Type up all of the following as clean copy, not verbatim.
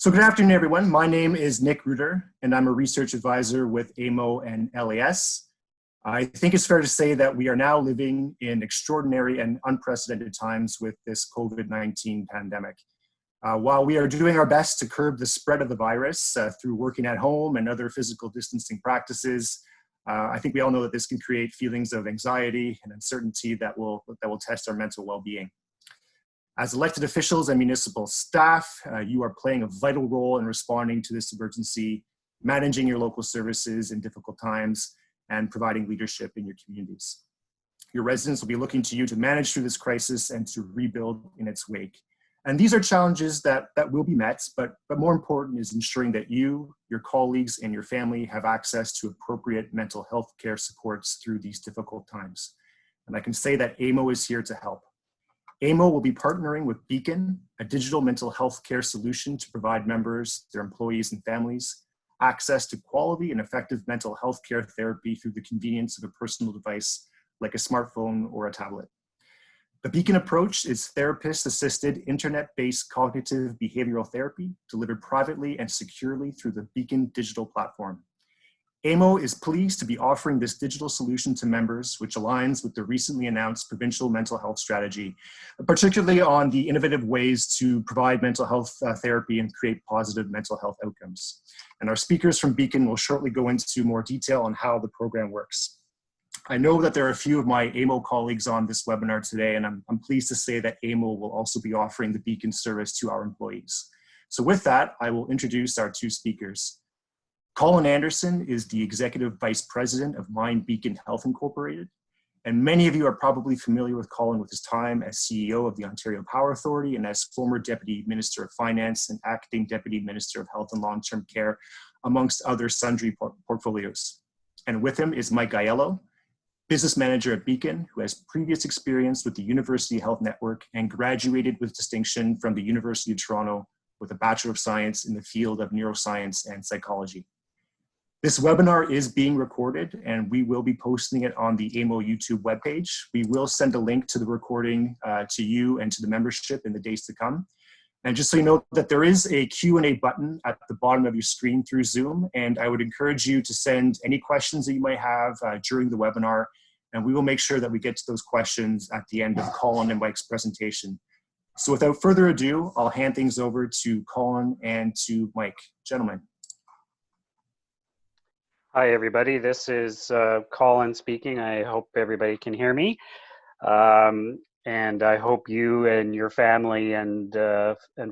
So good afternoon, everyone. My name is Nick Reuter, and I'm a research advisor with AMO and LAS. I think it's fair to say that we are now living in extraordinary and unprecedented times with this COVID-19 pandemic. While we are doing our best to curb the spread of the virus through working at home and other physical distancing practices, I think we all know that this can create feelings of anxiety and uncertainty that will test our mental well-being. As elected officials and municipal staff, you are playing a vital role in responding to this emergency, managing your local services in difficult times, and providing leadership in your communities. Your residents will be looking to you to manage through this crisis and to rebuild in its wake. And these are challenges that will be met, but more important is ensuring that you, your colleagues, and your family have access to appropriate mental health care supports through these difficult times. And I can say that AMO is here to help. AMO will be partnering with Beacon, a digital mental health care solution to provide members, their employees, and families access to quality and effective mental health care therapy through the convenience of a personal device like a smartphone or a tablet. The Beacon approach is therapist-assisted, internet-based cognitive behavioral therapy delivered privately and securely through the Beacon digital platform. AMO is pleased to be offering this digital solution to members, which aligns with the recently announced provincial mental health strategy, particularly on the innovative ways to provide mental health therapy and create positive mental health outcomes. And our speakers from Beacon will shortly go into more detail on how the program works. I know that there are a few of my AMO colleagues on this webinar today, and I'm pleased to say that AMO will also be offering the Beacon service to our employees. So with that, I will introduce our two speakers. Colin Anderson is the Executive Vice President of Mind Beacon Health Incorporated. And many of you are probably familiar with Colin with his time as CEO of the Ontario Power Authority and as former Deputy Minister of Finance and Acting Deputy Minister of Health and Long-Term Care, amongst other sundry portfolios. And with him is Mike Aiello, Business Manager at Beacon, who has previous experience with the University Health Network and graduated with distinction from the University of Toronto with a Bachelor of Science in the field of neuroscience and psychology. This webinar is being recorded and we will be posting it on the AMO YouTube webpage. We will send a link to the recording to you and to the membership in the days to come. And just so you know that there is a Q&A button at the bottom of your screen through Zoom, and I would encourage you to send any questions that you might have during the webinar, and we will make sure that we get to those questions at the end of Colin and Mike's presentation. So without further ado, I'll hand things over to Colin and to Mike. Gentlemen. Hi, everybody. This is Colin speaking. I hope everybody can hear me. And I hope you and your family and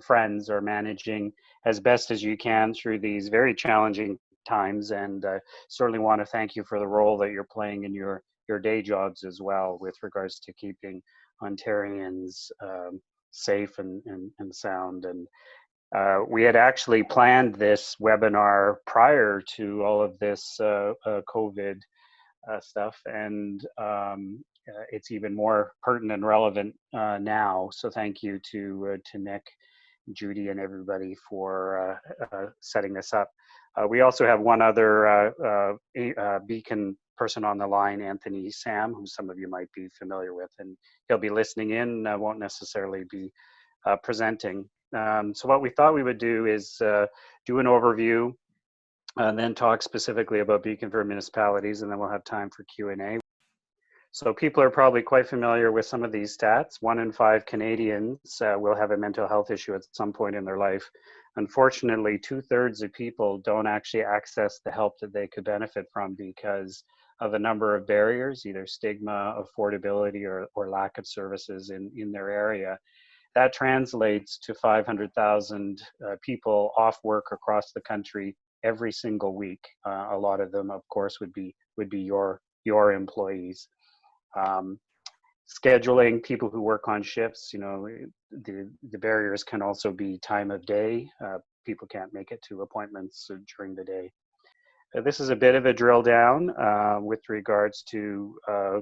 friends are managing as best as you can through these very challenging times. And certainly want to thank you for the role that you're playing in your day jobs as well with regards to keeping Ontarians safe and sound. And we had actually planned this webinar prior to all of this COVID stuff, and it's even more pertinent and relevant now. So thank you to Nick, Judy, and everybody for setting this up. We also have one other Beacon person on the line, Anthony Sam, who some of you might be familiar with, and he'll be listening in, won't necessarily be presenting. So what we thought we would do is do an overview and then talk specifically about Beacon for municipalities, and then we'll have time for Q&A. So people are probably quite familiar with some of these stats. 1 in 5 Canadians will have a mental health issue at some point in their life. Unfortunately, 2/3 of people don't actually access the help that they could benefit from because of a number of barriers, either stigma, affordability, or lack of services in their area. That translates to 500,000 people off work across the country every single week. A lot of them, of course, would be your employees. Scheduling people who work on shifts, you know, the barriers can also be time of day. People can't make it to appointments during the day. This is a bit of a drill down with regards to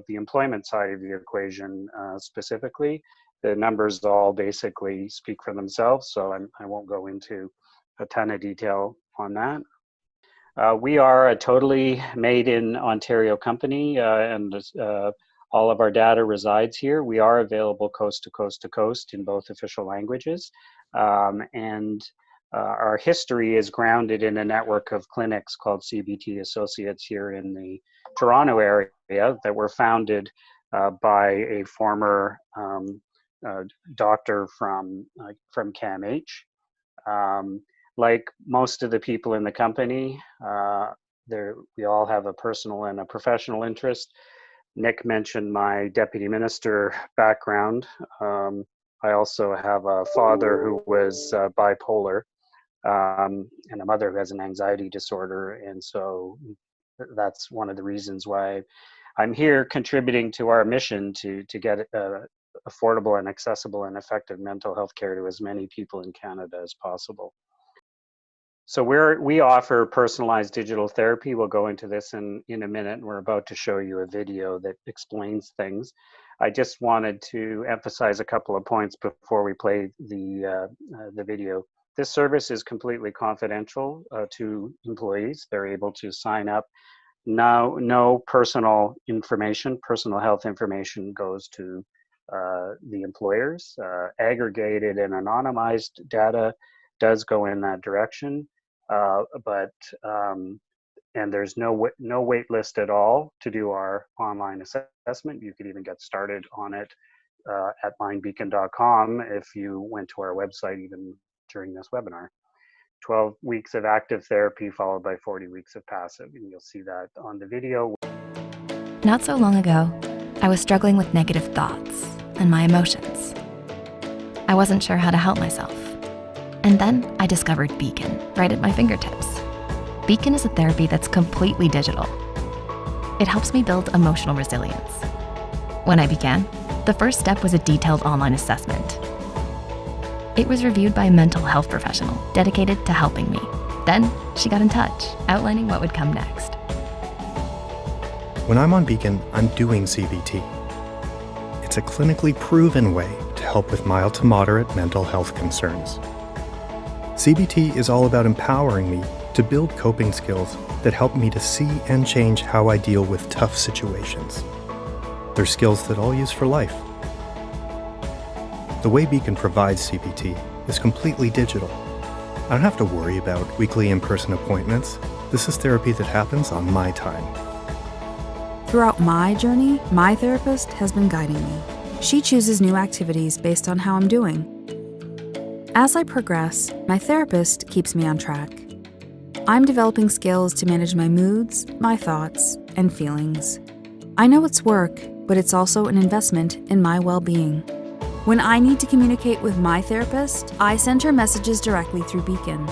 the employment side of the equation specifically. The numbers all basically speak for themselves, so I won't go into a ton of detail on that. We are a totally made in Ontario company, and all of our data resides here. We are available coast to coast to coast in both official languages. And Our history is grounded in a network of clinics called CBT Associates here in the Toronto area that were founded by a former doctor from CAMH. Like most of the people in the company, we all have a personal and a professional interest. Nick mentioned my deputy minister background. I also have a father who was bipolar, and a mother who has an anxiety disorder. And so that's one of the reasons why I'm here contributing to our mission to get affordable and accessible and effective mental health care to as many people in Canada as possible. So we offer personalized digital therapy. We'll go into this in a minute. We're about to show you a video that explains things. I just wanted to emphasize a couple of points before we play the video. This service is completely confidential to employees. They're able to sign up. No personal information, personal health information goes to the employers. Aggregated and anonymized data does go in that direction. And there's no wait list at all to do our online assessment. You could even get started on it at mindbeacon.com if you went to our website even during this webinar. 12 weeks of active therapy followed by 40 weeks of passive, and you'll see that on the video. Not so long ago, I was struggling with negative thoughts and my emotions. I wasn't sure how to help myself. And then I discovered Beacon right at my fingertips. Beacon is a therapy that's completely digital. It helps me build emotional resilience. When I began, the first step was a detailed online assessment. It was reviewed by a mental health professional dedicated to helping me. Then she got in touch, outlining what would come next. When I'm on Beacon, I'm doing CBT. It's a clinically proven way to help with mild to moderate mental health concerns. CBT is all about empowering me to build coping skills that help me to see and change how I deal with tough situations. They're skills that I'll use for life. The way Beacon provides CBT is completely digital. I don't have to worry about weekly in-person appointments. This is therapy that happens on my time. Throughout my journey, my therapist has been guiding me. She chooses new activities based on how I'm doing. As I progress, my therapist keeps me on track. I'm developing skills to manage my moods, my thoughts, and feelings. I know it's work, but it's also an investment in my well-being. When I need to communicate with my therapist, I send her messages directly through Beacon.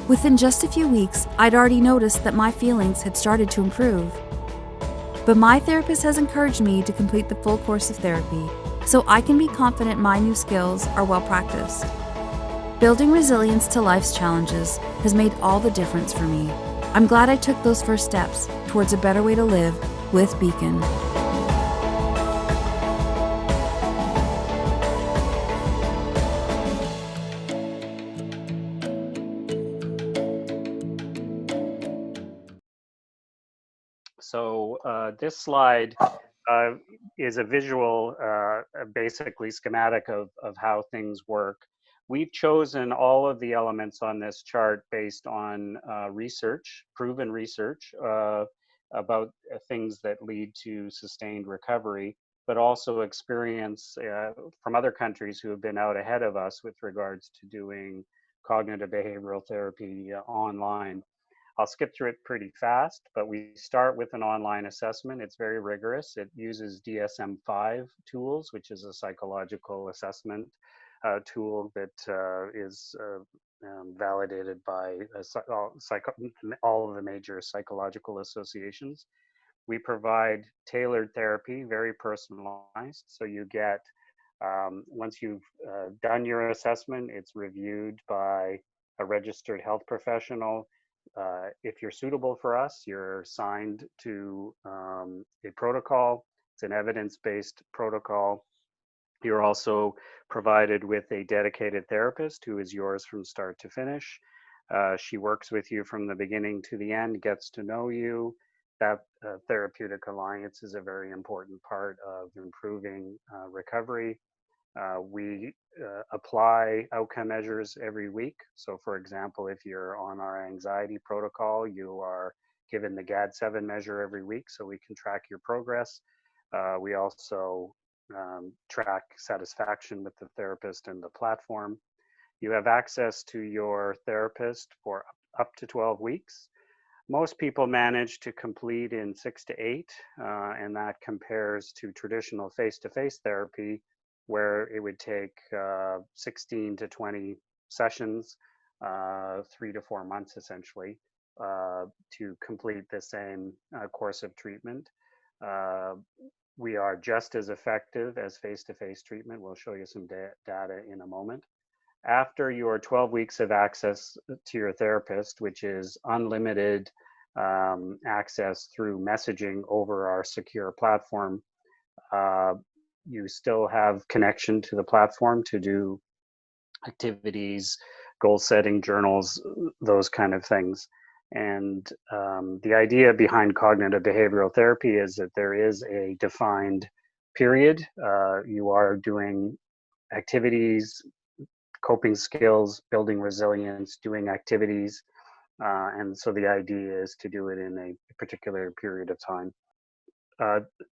Within just a few weeks, I'd already noticed that my feelings had started to improve. But my therapist has encouraged me to complete the full course of therapy, so I can be confident my new skills are well practiced. Building resilience to life's challenges has made all the difference for me. I'm glad I took those first steps towards a better way to live with Beacon. So this slide is a visual, basically schematic of how things work. We've chosen all of the elements on this chart based on research, proven research about things that lead to sustained recovery, but also experience from other countries who have been out ahead of us with regards to doing cognitive behavioral therapy online. I'll skip through it pretty fast, but we start with an online assessment. It's very rigorous. It uses DSM-5 tools, which is a psychological assessment tool that is validated by all of the major psychological associations. We provide tailored therapy, very personalized. So you get, once you've done your assessment, it's reviewed by a registered health professional. If you're suitable for us, you're assigned to a protocol. It's an evidence-based protocol. You're also provided with a dedicated therapist who is yours from start to finish. She works with you from the beginning to the end, gets to know you. That therapeutic alliance is a very important part of improving recovery. We apply outcome measures every week. So for example, if you're on our anxiety protocol, you are given the GAD-7 measure every week so we can track your progress. We also track satisfaction with the therapist and the platform. You have access to your therapist for up to 12 weeks. Most people manage to complete in 6 to 8, and that compares to traditional face-to-face therapy, where it would take 16 to 20 sessions, 3 to 4 months essentially, to complete the same course of treatment. We are just as effective as face-to-face treatment. We'll show you some data in a moment. After your 12 weeks of access to your therapist, which is unlimited access through messaging over our secure platform, you still have connection to the platform to do activities, goal setting, journals, those kind of things. And the idea behind cognitive behavioral therapy is that there is a defined period. You are doing activities, coping skills, building resilience, doing activities. And so the idea is to do it in a particular period of time.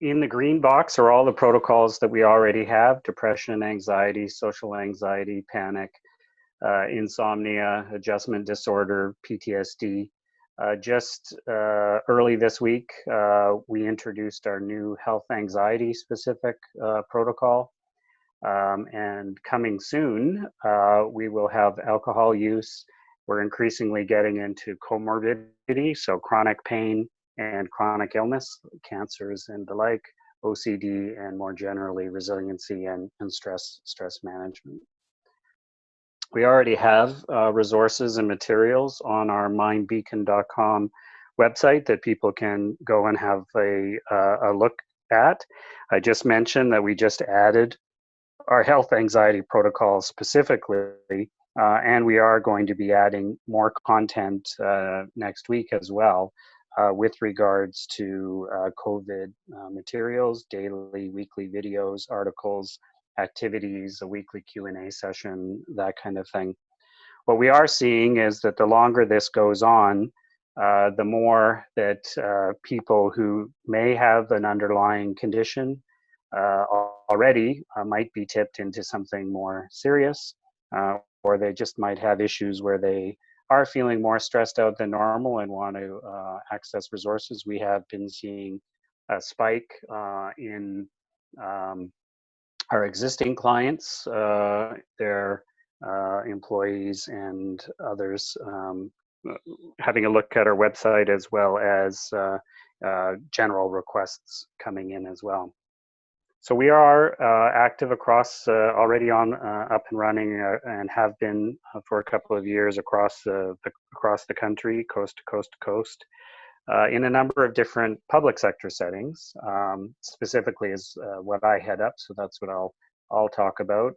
In the green box are all the protocols that we already have: depression, anxiety, social anxiety, panic, insomnia, adjustment disorder, PTSD. Just early this week, we introduced our new health anxiety specific protocol. And coming soon, we will have alcohol use. We're increasingly getting into comorbidity, so chronic pain and chronic illness, cancers and the like, OCD, and more generally resiliency and stress management. We already have resources and materials on our mindbeacon.com website that people can go and have a look at. I just mentioned that we just added our health anxiety protocol specifically, and we are going to be adding more content next week as well with regards to COVID materials, daily, weekly videos, articles, activities, a weekly Q&A session, that kind of thing. What we are seeing is that the longer this goes on, the more that people who may have an underlying condition already might be tipped into something more serious, or they just might have issues where they are feeling more stressed out than normal and want to access resources. We have been seeing a spike in our existing clients, their employees and others having a look at our website, as well as general requests coming in as well. So we are active across, already on up and running, and have been for a couple of years across the country, coast to coast to coast, in a number of different public sector settings. Specifically is what I head up, so that's what I'll talk about.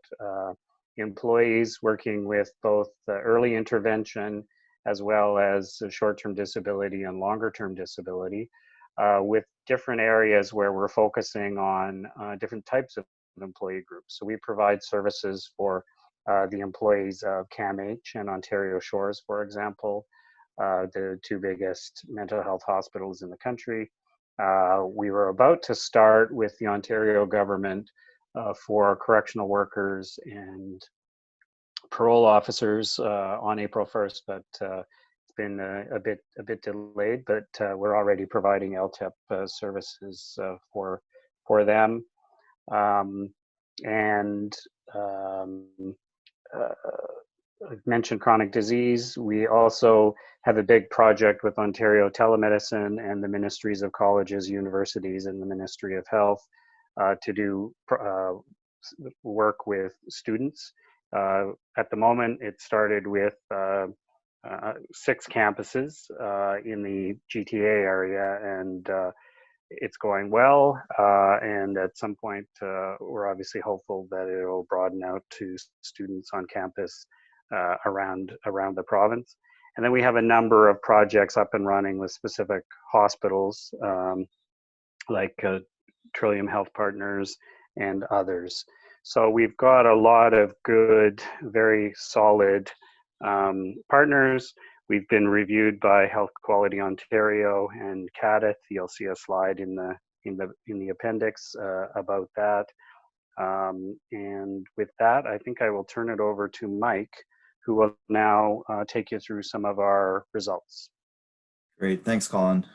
Employees working with both early intervention as well as short-term disability and longer-term disability, with different areas where we're focusing on different types of employee groups. So we provide services for the employees of CAMH and Ontario Shores, for example, the two biggest mental health hospitals in the country. We were about to start with the Ontario government for correctional workers and parole officers on April 1st, but it's been a bit delayed, but we're already providing LTEP services for them. I've mentioned chronic disease. We also have a big project with Ontario Telemedicine and the Ministries of Colleges, Universities, and the Ministry of Health to do work with students. At the moment, it started with 6 campuses in the GTA area, and it's going well. And at some point, we're obviously hopeful that it will broaden out to students on campus around the province. And then we have a number of projects up and running with specific hospitals, like Trillium Health Partners and others. So we've got a lot of good, very solid partners. We've been reviewed by Health Quality Ontario and CADIT. You'll see a slide in the appendix about that. And with that, I think I will turn it over to Mike, who will now take you through some of our results. Great, thanks, Colin.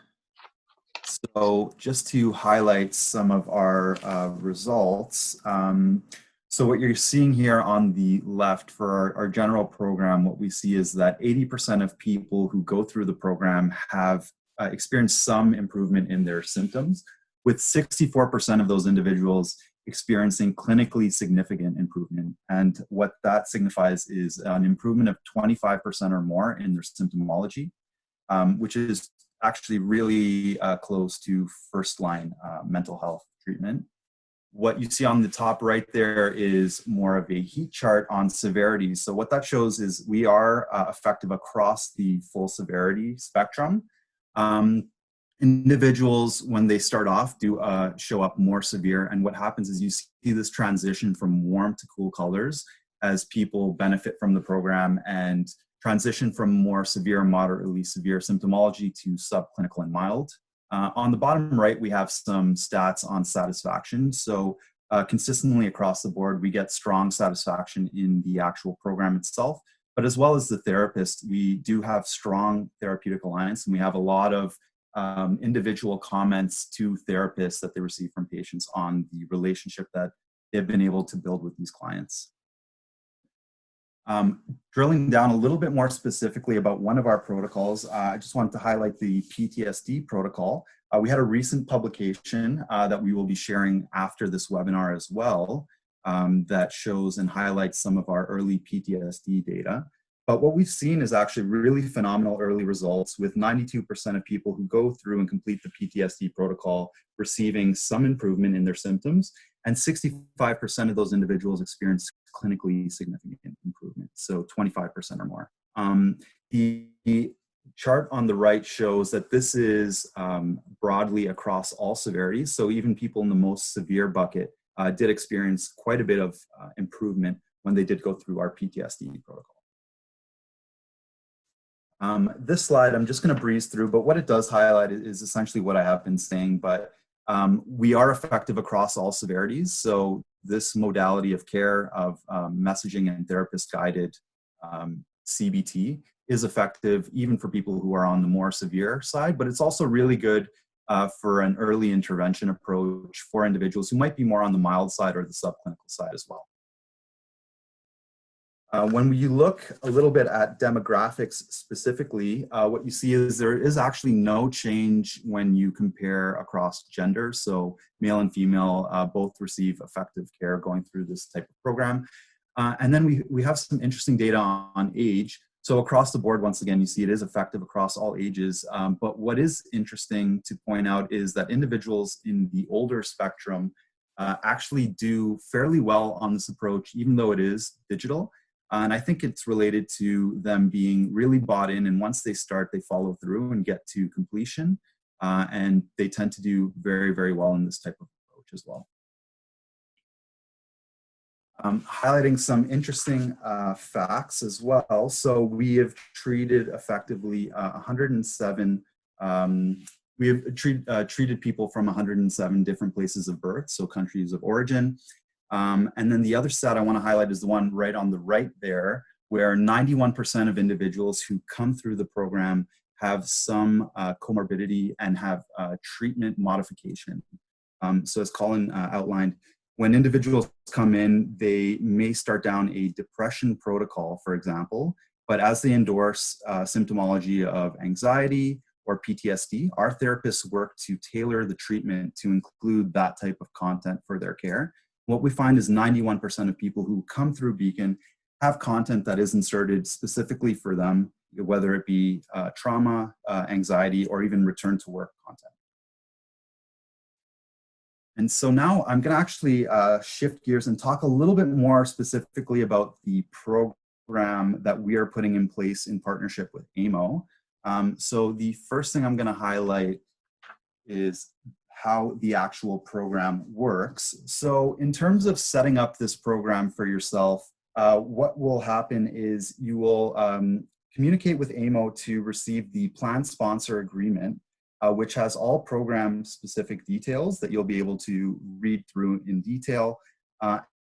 So just to highlight some of our results, so what you're seeing here on the left for our general program, what we see is that 80% of people who go through the program have experienced some improvement in their symptoms, with 64% of those individuals experiencing clinically significant improvement. And what that signifies is an improvement of 25% or more in their symptomology, which is actually really close to first-line mental health treatment. What you see on the top right there is more of a heat chart on severity. So what that shows is we are effective across the full severity spectrum. Individuals, when they start off, do show up more severe. And what happens is you see this transition from warm to cool colors as people benefit from the program and transition from more severe, moderately severe symptomology to subclinical and mild. On the bottom right, we have some stats on satisfaction. So consistently across the board, we get strong satisfaction in the actual program itself, but as well as the therapist, we do have strong therapeutic alliance, and we have a lot of individual comments to therapists that they receive from patients on the relationship that they've been able to build with these clients. Drilling down a little bit more specifically about one of our protocols, I just wanted to highlight the PTSD protocol. We had a recent publication that we will be sharing after this webinar as well that shows and highlights some of our early PTSD data. But what we've seen is actually really phenomenal early results, with 92% of people who go through and complete the PTSD protocol receiving some improvement in their symptoms, and 65% of those individuals experience clinically significant improvement, so 25% or more. The chart on the right shows that this is broadly across all severities, so even people in the most severe bucket did experience quite a bit of improvement when they did go through our PTSD protocol. This slide I'm just going to breeze through, but what it does highlight is essentially what I have been saying, but we are effective across all severities. So this modality of care of messaging and therapist-guided CBT is effective even for people who are on the more severe side, but it's also really good for an early intervention approach for individuals who might be more on the mild side or the subclinical side as well. When we look a little bit at demographics specifically, what you see is there is actually no change when you compare across gender. So male and female both receive effective care going through this type of program. And then we have some interesting data on age. So across the board, once again, you see it is effective across all ages. But what is interesting to point out is that individuals in the older spectrum actually do fairly well on this approach, even though it is digital. And I think it's related to them being really bought in, and once they start, they follow through and get to completion. And they tend to do very, very well in this type of approach as well. Highlighting some interesting facts as well. So we have treated effectively 107, we have treated people from 107 different places of birth, so countries of origin. And then the other stat I want to highlight is the one right on the right there, where 91% of individuals who come through the program have some comorbidity and have treatment modification. So as Colin outlined, when individuals come in, they may start down a depression protocol, for example, but as they endorse symptomology of anxiety or PTSD, our therapists work to tailor the treatment to include that type of content for their care. What we find is 91% of people who come through Beacon have content that is inserted specifically for them, whether it be trauma, anxiety, or even return to work content. And so now I'm going to actually shift gears and talk a little bit more specifically about the program that we are putting in place in partnership with AMO. So the first thing I'm going to highlight is how the actual program works. So in terms of setting up this program for yourself, what will happen is you will communicate with AMO to receive the plan sponsor agreement, which has all program specific details that you'll be able to read through in detail.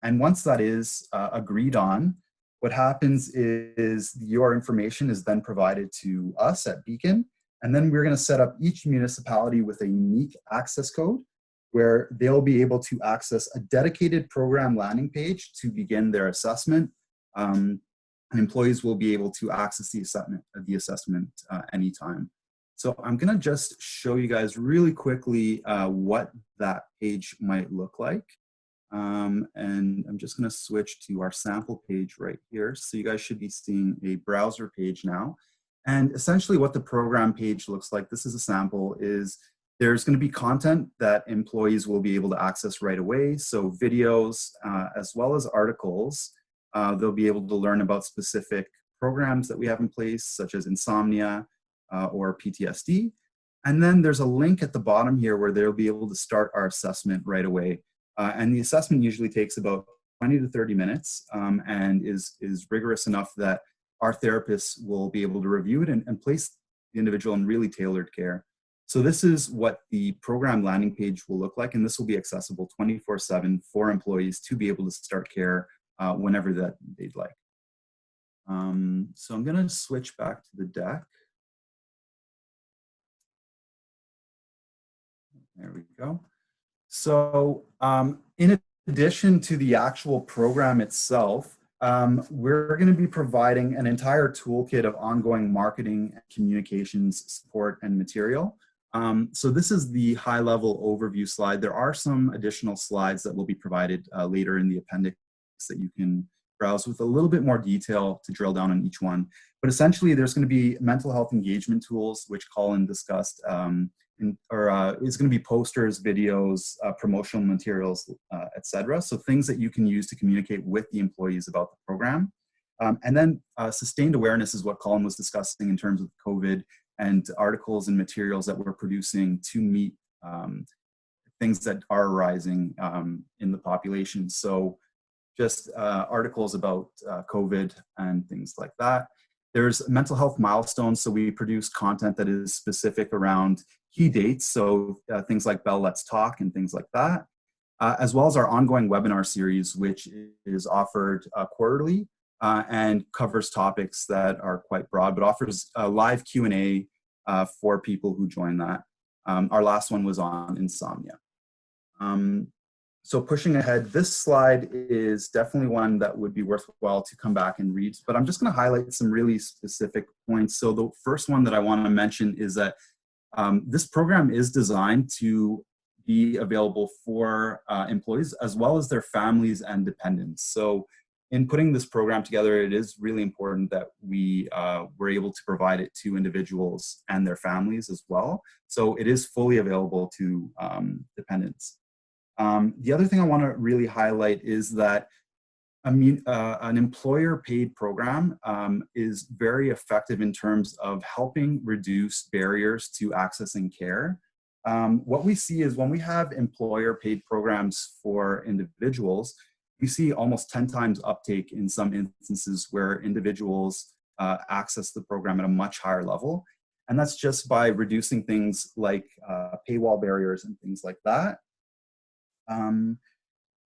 And once that is agreed on, what happens is your information is then provided to us at Beacon. And then we're going to set up each municipality with a unique access code where they'll be able to access a dedicated program landing page to begin their assessment. And employees will be able to access the assessment anytime. So I'm going to just show you guys really quickly what that page might look like. And I'm just going to switch to our sample page right here. So you guys should be seeing a browser page now. And essentially what the program page looks like, this is a sample, is there's going to be content that employees will be able to access right away. So videos, as well as articles. They'll be able to learn about specific programs that we have in place, such as insomnia or PTSD. And then there's a link at the bottom here where they'll be able to start our assessment right away. And the assessment usually takes about 20 to 30 minutes and is rigorous enough that our therapists will be able to review it and place the individual in really tailored care. So this is what the program landing page will look like, and this will be accessible 24/7 for employees to be able to start care whenever that they'd like. So I'm going to switch back to the deck. There we go. So in addition to the actual program itself, we're going to be providing an entire toolkit of ongoing marketing and communications support and material. So this is the high-level overview slide. There are some additional slides that will be provided later in the appendix that you can browse with a little bit more detail to drill down on each one. But essentially, there's going to be mental health engagement tools, which Colin discussed, it's going to be posters, videos, promotional materials, etc. So things that you can use to communicate with the employees about the program. And then sustained awareness is what Colin was discussing in terms of COVID and articles and materials that we're producing to meet things that are arising in the population. So just articles about COVID and things like that. There's mental health milestones, so we produce content that is specific around key dates, so things like Bell Let's Talk and things like that, as well as our ongoing webinar series, which is offered quarterly and covers topics that are quite broad, but offers a live Q&A for people who join that. Our last one was on insomnia. So pushing ahead, this slide is definitely one that would be worthwhile to come back and read, but I'm just going to highlight some really specific points. So the first one that I want to mention is that this program is designed to be available for employees as well as their families and dependents. So in putting this program together, it is really important that we were able to provide it to individuals and their families as well. So it is fully available to dependents. The other thing I want to really highlight is that an employer-paid program is very effective in terms of helping reduce barriers to accessing care. What we see is when we have employer-paid programs for individuals, we see almost 10 times uptake in some instances where individuals access the program at a much higher level. And that's just by reducing things like paywall barriers and things like that.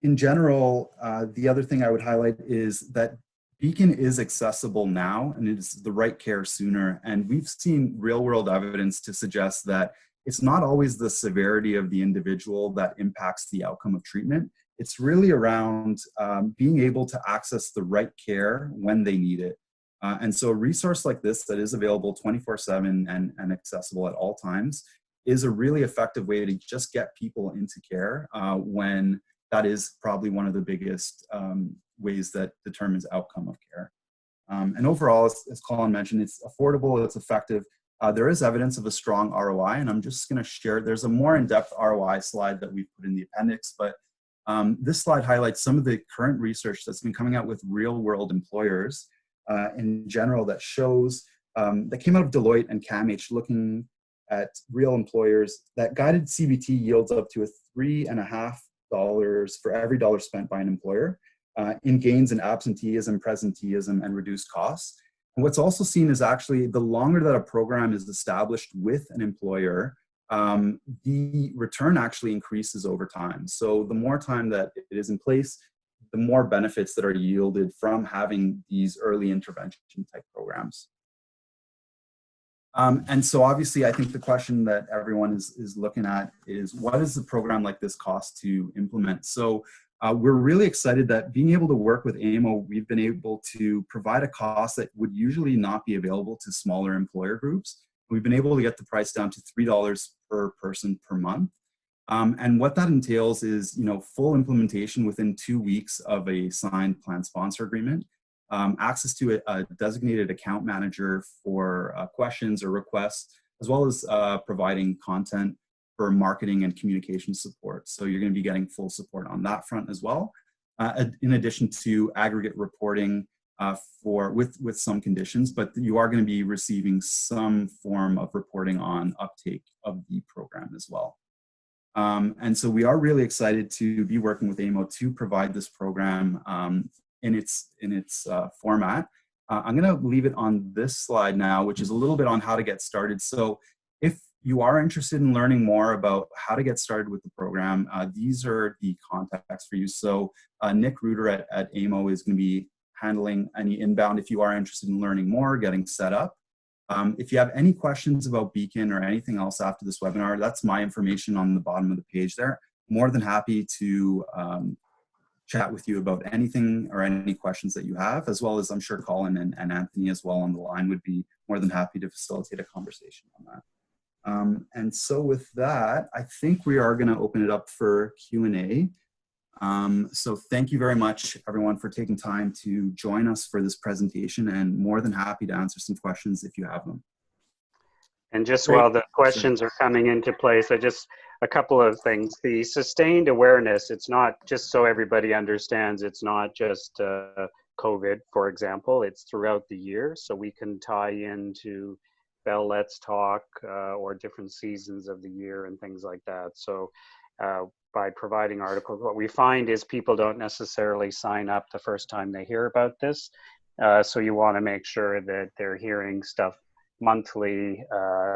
In general, the other thing I would highlight is that Beacon is accessible now and it is the right care sooner. And we've seen real world evidence to suggest that it's not always the severity of the individual that impacts the outcome of treatment. It's really around being able to access the right care when they need it. And so a resource like this that is available 24/7 and accessible at all times is a really effective way to just get people into care when that is probably one of the biggest ways that determines outcome of care. And overall, as Colin mentioned, it's affordable, it's effective. There is evidence of a strong ROI, and I'm just going to share, there's a more in-depth ROI slide that we put in the appendix, but this slide highlights some of the current research that's been coming out with real-world employers in general that shows, that came out of Deloitte and CAMH looking at real employers, that guided CBT yields up to $3.50 for every dollar spent by an employer in gains in absenteeism, presenteeism, and reduced costs. And what's also seen is actually the longer that a program is established with an employer, the return actually increases over time. So the more time that it is in place, the more benefits that are yielded from having these early intervention type programs. And so obviously, I think the question that everyone is looking at is, what does a program like this cost to implement? So we're really excited that being able to work with AMO, we've been able to provide a cost that would usually not be available to smaller employer groups. We've been able to get the price down to $3 per person per month. And what that entails is, full implementation within 2 weeks of a signed plan sponsor agreement, access to a designated account manager for questions or requests, as well as providing content for marketing and communication support. So you're going to be getting full support on that front as well, in addition to aggregate reporting with some conditions, but you are going to be receiving some form of reporting on uptake of the program as well. And so we are really excited to be working with AMO to provide this program in its format. I'm going to leave it on this slide now, which is a little bit on how to get started. So if you are interested in learning more about how to get started with the program, these are the contacts for you. So Nick Reuter at AMO is going to be handling any inbound if you are interested in learning more, getting set up. If you have any questions about Beacon or anything else after this webinar, that's my information on the bottom of the page there. More than happy to chat with you about anything or any questions that you have, as well as I'm sure Colin and Anthony as well on the line would be more than happy to facilitate a conversation on that. And so with that, I think we are going to open it up for Q&A. So thank you very much, everyone, for taking time to join us for this presentation, and more than happy to answer some questions if you have them. And just while the questions are coming into place, a couple of things. The sustained awareness, it's not just so everybody understands, it's not just COVID, for example, it's throughout the year. So we can tie into Bell Let's Talk or different seasons of the year and things like that. So by providing articles, what we find is people don't necessarily sign up the first time they hear about this. So you want to make sure that they're hearing stuff monthly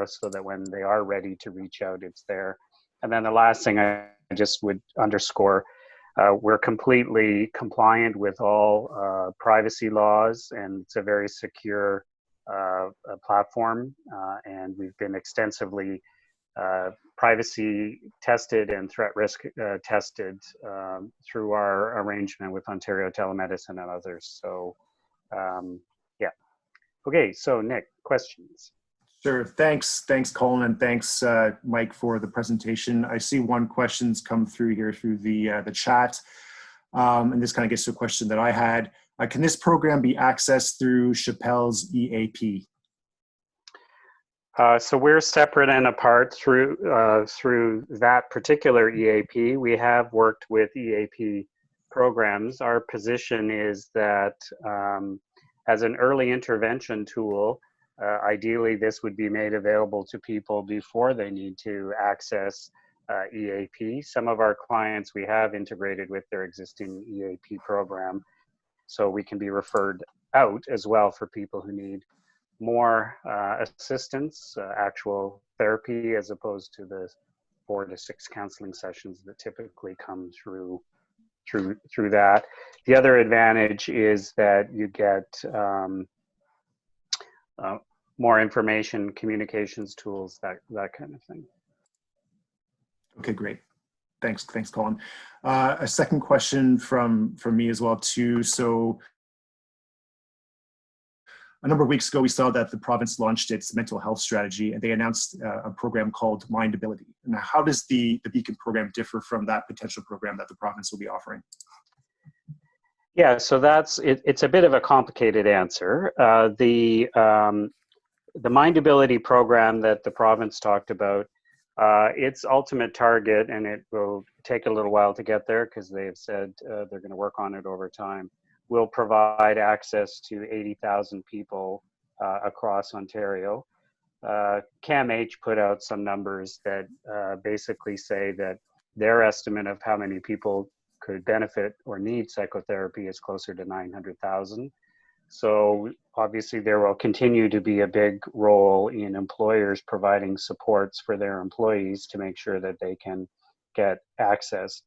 so that when they are ready to reach out, it's there. And then the last thing I just would underscore, we're completely compliant with all privacy laws, and it's a very secure platform, and we've been extensively privacy tested and threat risk tested through our arrangement with Ontario Telemedicine and others. So yeah. Okay, so Nick, questions? Sure, thanks Colin, and thanks Mike for the presentation. I see one question's come through here through the chat, and this kind of gets to a question that I had. Can this program be accessed through Chappelle's EAP? So we're separate and apart through that particular EAP. We have worked with EAP programs. Our position is that as an early intervention tool, ideally this would be made available to people before they need to access EAP. Some of our clients we have integrated with their existing EAP program, so we can be referred out as well for people who need more assistance, actual therapy, as opposed to the 4 to 6 counseling sessions that typically come through that. The other advantage is that you get more information, communications tools, that kind of thing. Okay, great. Thanks, Colin. A second question from me as well too. So a number of weeks ago, we saw that the province launched its mental health strategy, and they announced a program called Mindability. Now, how does the Beacon program differ from that potential program that the province will be offering? Yeah, so it's a bit of a complicated answer. The Mindability program that the province talked about, its ultimate target, and it will take a little while to get there because they've said they're going to work on it over time, will provide access to 80,000 people across Ontario. CAMH put out some numbers that basically say that their estimate of how many people could benefit or need psychotherapy is closer to 900,000. So obviously there will continue to be a big role in employers providing supports for their employees to make sure that they can get access.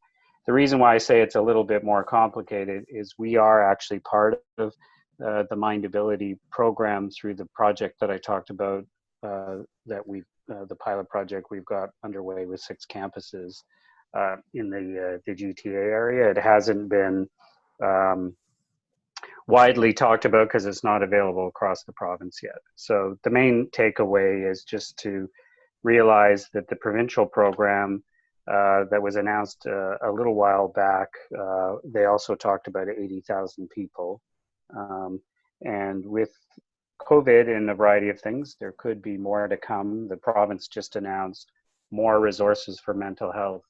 The reason why I say it's a little bit more complicated is we are actually part of the Mindability program through the project that I talked about, that the pilot project we've got underway with 6 campuses in the GTA area. It hasn't been widely talked about because it's not available across the province yet. So the main takeaway is just to realize that the provincial program that was announced a little while back, they also talked about 80,000 people. And with COVID and a variety of things, there could be more to come. The province just announced more resources for mental health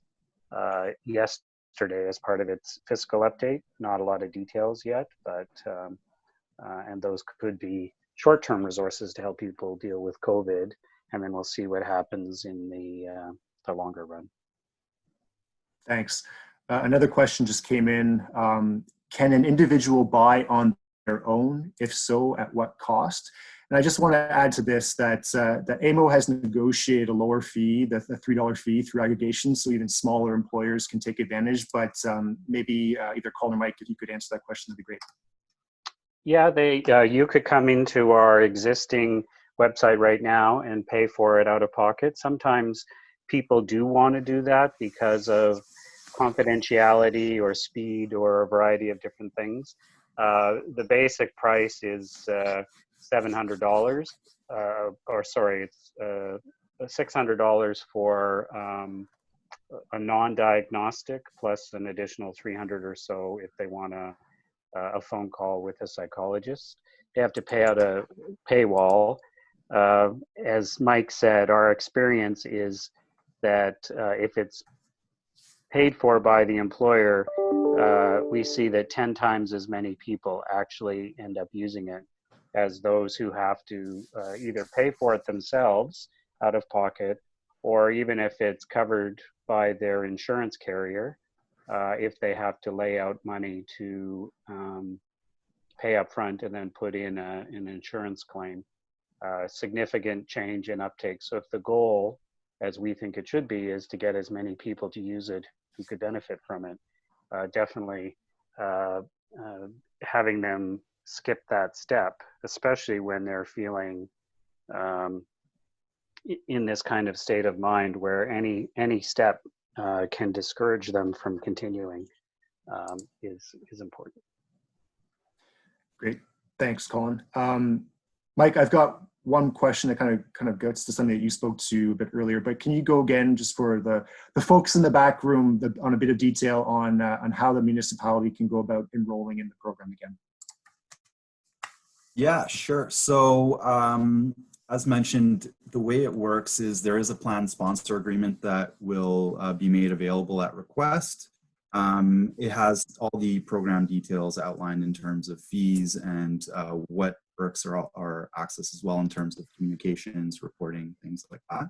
yesterday as part of its fiscal update. Not a lot of details yet, but and those could be short-term resources to help people deal with COVID, and then we'll see what happens in the longer run. Thanks. Another question just came in. Can an individual buy on their own? If so, at what cost? And I just want to add to this that that AMO has negotiated a lower fee, the $3 fee through aggregation, so even smaller employers can take advantage. But maybe either Colin or Mike, if you could answer that question, that'd be great. Yeah, you could come into our existing website right now and pay for it out of pocket. Sometimes people do want to do that because of confidentiality or speed or a variety of different things. The basic price is $700, or sorry, it's $600 for a non-diagnostic, plus an additional $300 or so if they want a phone call with a psychologist. They have to pay out a paywall. As Mike said, our experience is that if it's paid for by the employer, we see that 10 times as many people actually end up using it as those who have to either pay for it themselves out of pocket, or even if it's covered by their insurance carrier, if they have to lay out money to pay up front and then put in an insurance claim. Significant change in uptake. So if the goal, as we think it should be, is to get as many people to use it who could benefit from it, definitely having them skip that step, especially when they're feeling in this kind of state of mind where any step can discourage them from continuing, is important. Great, thanks, Colin. Mike, I've got one question that kind of gets to something that you spoke to a bit earlier, but can you go again just for the folks in the back room on a bit of detail on how the municipality can go about enrolling in the program again? Yeah, sure. So as mentioned, the way it works is there is a plan sponsor agreement that will be made available at request. It has all the program details outlined in terms of fees and what perks are accessed as well in terms of communications, reporting, things like that.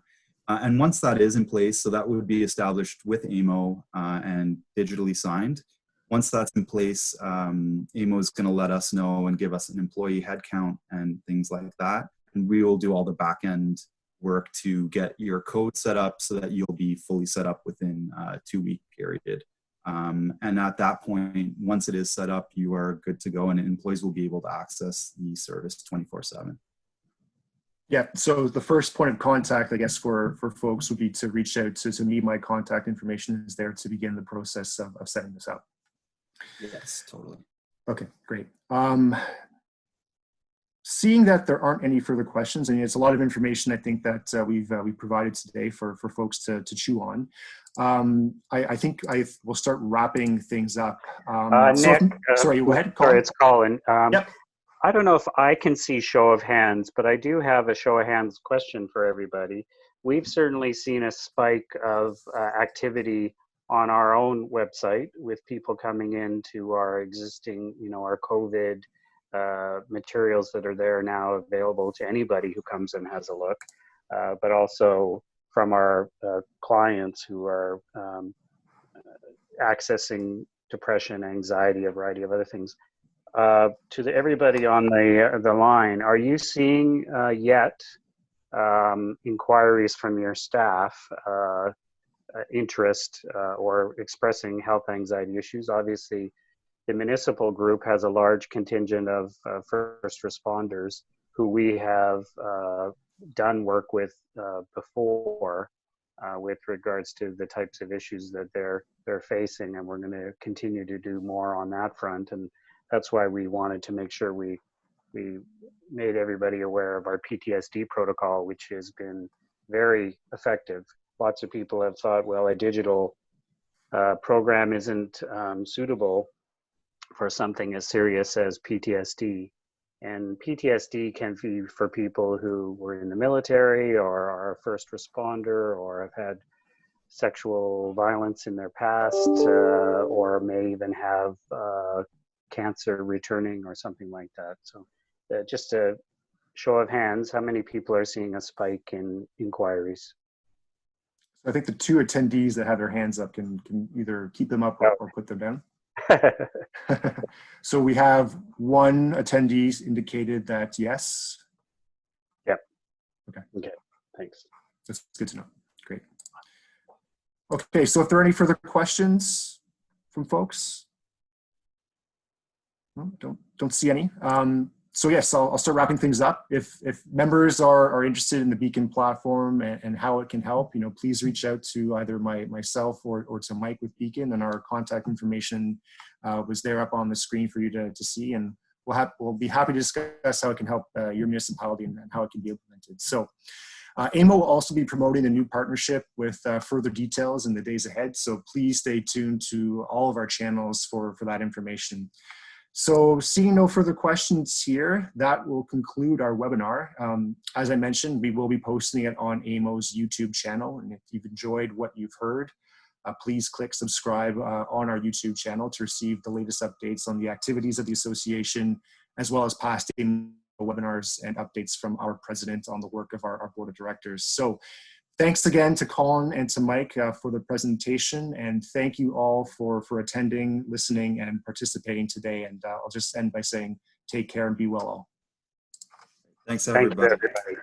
And once that is in place, so that would be established with AMO and digitally signed. Once that's in place, AMO is going to let us know and give us an employee headcount and things like that. And we will do all the back end work to get your code set up so that you'll be fully set up within a 2-week period. And at that point, once it is set up, you are good to go and employees will be able to access the service 24/7. Yeah, so the first point of contact, I guess, for folks would be to reach out to me. My contact information is there to begin the process of setting this up. Yes, totally. Okay, great. Seeing that there aren't any further questions, I mean, it's a lot of information I think that we've provided today for folks to chew on. I think we'll start wrapping things up. Nick, sorry, go ahead, Colin. Sorry, it's Colin. Yep. I don't know if I can see show of hands, but I do have a show of hands question for everybody. We've certainly seen a spike of activity on our own website with people coming into our existing, our COVID materials that are there now available to anybody who comes and has a look, but also from our clients who are accessing depression, anxiety, a variety of other things. To everybody on the line, are you seeing yet inquiries from your staff, interest or expressing health anxiety issues? Obviously, the municipal group has a large contingent of first responders who we have done work with before with regards to the types of issues that they're facing, and we're going to continue to do more on that front. And that's why we wanted to make sure we made everybody aware of our PTSD protocol, which has been very effective. Lots of people have thought, well, a digital program isn't suitable for something as serious as PTSD. And PTSD can be for people who were in the military or are a first responder or have had sexual violence in their past or may even have cancer returning or something like that. So just a show of hands, how many people are seeing a spike in inquiries? So I think the two attendees that have their hands up can either keep them up or put them down. So we have one attendee indicated that yes. Yep. Okay, thanks. That's good to know. Great. Okay, so if there are any further questions from folks? No, don't see any. So yes, I'll start wrapping things up. If members are interested in the Beacon platform and how it can help, please reach out to either myself or to Mike with Beacon, and our contact information was there up on the screen for you to see, and we'll be happy to discuss how it can help your municipality and how it can be implemented. So AMO will also be promoting a new partnership with further details in the days ahead, so please stay tuned to all of our channels for that information. So seeing no further questions here, that will conclude our webinar. As I mentioned, we will be posting it on AMO's YouTube channel. And if you've enjoyed what you've heard, please click subscribe on our YouTube channel to receive the latest updates on the activities of the association, as well as past webinars and updates from our president on the work of our board of directors. So thanks again to Colin and to Mike for the presentation, and thank you all for attending, listening, and participating today. And I'll just end by saying, take care and be well all. Thanks, everybody. Thank you, everybody.